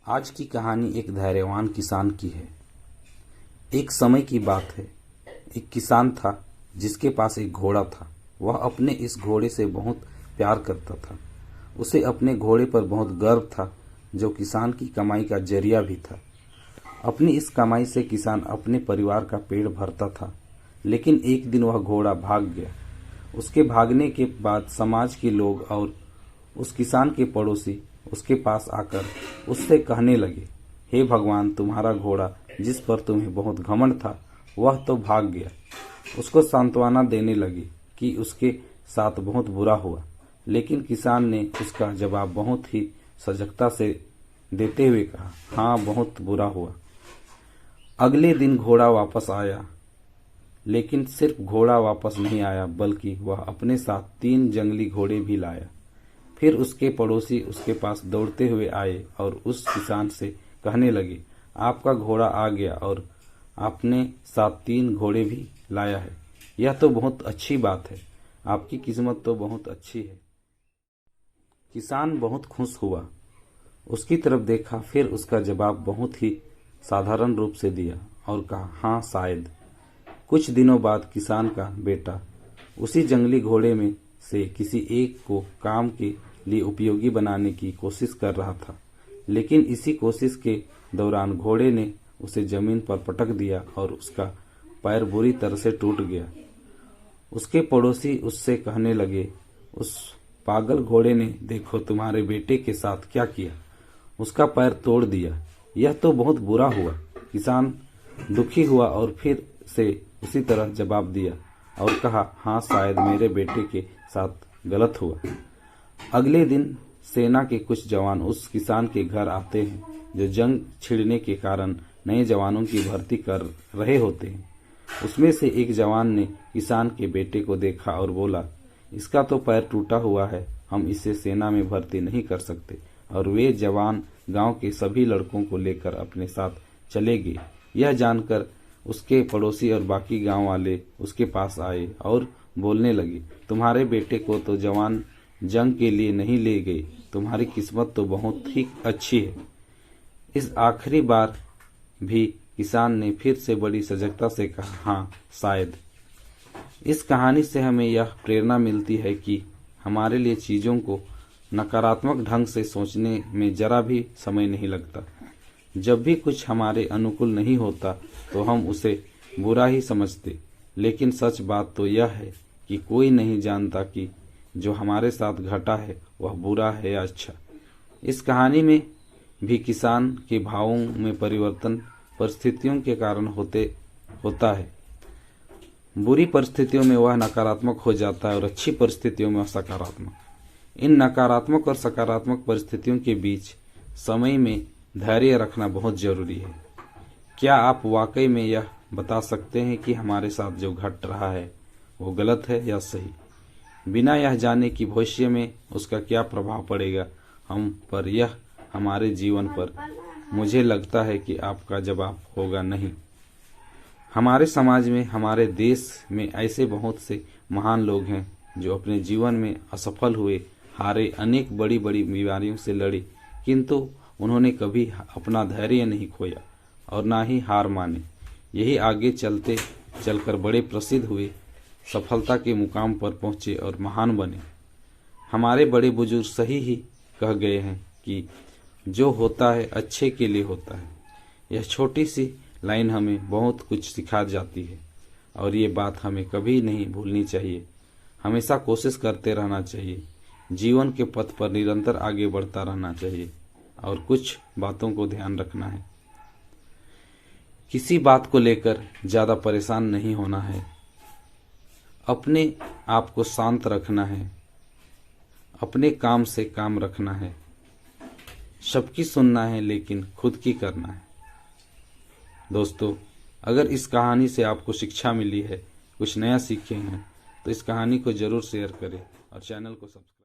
आज की कहानी एक धैर्यवान किसान की है। एक समय की बात है। एक किसान था जिसके पास एक घोड़ा था। वह अपने इस घोड़े से बहुत प्यार करता था। उसे अपने घोड़े पर बहुत गर्व था, जो किसान की कमाई का जरिया भी था। अपनी इस कमाई से किसान अपने परिवार का पेट भरता था। लेकिन एक दिन वह घोड़ा भाग गया। उसके भागने के बाद समाज के लोग और उस किसान के पड़ोसी उसके पास आकर उससे कहने लगे, हे भगवान, तुम्हारा घोड़ा जिस पर तुम्हें बहुत घमंड था वह तो भाग गया। उसको सांत्वना देने लगे कि उसके साथ बहुत बुरा हुआ। लेकिन किसान ने उसका जवाब बहुत ही सजगता से देते हुए कहा, हाँ, बहुत बुरा हुआ। अगले दिन घोड़ा वापस आया। लेकिन सिर्फ घोड़ा वापस नहीं आया, बल्कि वह अपने साथ 3 जंगली घोड़े भी लाया। फिर उसके पड़ोसी उसके पास दौड़ते हुए आए और उस किसान से कहने लगे, आपका घोड़ा आ गया और आपने साथ 3 घोड़े भी लाया है। यह तो बहुत अच्छी बात है। आपकी किस्मत तो बहुत अच्छी है। किसान बहुत खुश हुआ। उसकी तरफ देखा, फिर उसका जवाब बहुत ही साधारण रूप से दिया और कहा, हाँ, शायद। कुछ दिनों बाद किसान का बेटा उसी जंगली घोड़े में से किसी एक को काम के लिए उपयोगी बनाने की कोशिश कर रहा था। लेकिन इसी कोशिश के दौरान घोड़े ने उसे जमीन पर पटक दिया और उसका पैर बुरी तरह से टूट गया। उसके पड़ोसी उससे कहने लगे, उस पागल घोड़े ने देखो तुम्हारे बेटे के साथ क्या किया, उसका पैर तोड़ दिया। यह तो बहुत बुरा हुआ। किसान दुखी हुआ और फिर से उसी तरह जवाब दिया और कहा, हाँ, शायद मेरे बेटे के साथ गलत हुआ। अगले दिन सेना के कुछ जवान उस किसान के घर आते हैं, जो जंग छिड़ने के कारण नए जवानों की भर्ती कर रहे होते हैं। उसमें से एक जवान ने किसान के बेटे को देखा और बोला, इसका तो पैर टूटा हुआ है, हम इसे सेना में भर्ती नहीं कर सकते। और वे जवान गांव के सभी लड़कों को लेकर अपने साथ चले गए। यह जानकर उसके पड़ोसी और बाकी गांव वाले उसके पास आए और बोलने लगे, तुम्हारे बेटे को तो जवान जंग के लिए नहीं ले गए, तुम्हारी किस्मत तो बहुत ही अच्छी है। इस आखिरी बार भी किसान ने फिर से बड़ी सजगता से कहा, हाँ, शायद। इस कहानी से हमें यह प्रेरणा मिलती है कि हमारे लिए चीजों को नकारात्मक ढंग से सोचने में जरा भी समय नहीं लगता। जब भी कुछ हमारे अनुकूल नहीं होता तो हम उसे बुरा ही समझते। लेकिन सच बात तो यह है कि कोई नहीं जानता कि जो हमारे साथ घटा है वह बुरा है या अच्छा। इस कहानी में भी किसान के भावों में परिवर्तन परिस्थितियों के कारण होता है। बुरी परिस्थितियों में वह नकारात्मक हो जाता है और अच्छी परिस्थितियों में वह सकारात्मक। इन नकारात्मक और सकारात्मक परिस्थितियों के बीच समय में धैर्य रखना बहुत जरूरी है। क्या आप वाकई में यह बता सकते हैं कि हमारे साथ जो घट रहा है वो गलत है या सही, बिना यह जाने कि भविष्य में उसका क्या प्रभाव पड़ेगा हम पर, यह हमारे जीवन पर? मुझे लगता है कि आपका जवाब होगा नहीं। हमारे समाज में, हमारे देश में ऐसे बहुत से महान लोग हैं जो अपने जीवन में असफल हुए, हारे, अनेक बड़ी बड़ी बीमारियों से लड़े, किंतु उन्होंने कभी अपना धैर्य नहीं खोया और ना ही हार माने। यही आगे चलकर बड़े प्रसिद्ध हुए, सफलता के मुकाम पर पहुंचे और महान बने। हमारे बड़े बुजुर्ग सही ही कह गए हैं कि जो होता है अच्छे के लिए होता है। यह छोटी सी लाइन हमें बहुत कुछ सिखा जाती है और ये बात हमें कभी नहीं भूलनी चाहिए। हमेशा कोशिश करते रहना चाहिए, जीवन के पथ पर निरंतर आगे बढ़ता रहना चाहिए और कुछ बातों को ध्यान रखना है। किसी बात को लेकर ज्यादा परेशान नहीं होना है, अपने आप को शांत रखना है, अपने काम से काम रखना है, सबकी सुनना है लेकिन खुद की करना है। दोस्तों, अगर इस कहानी से आपको शिक्षा मिली है, कुछ नया सीखे हैं, तो इस कहानी को जरूर शेयर करें और चैनल को सब्सक्राइब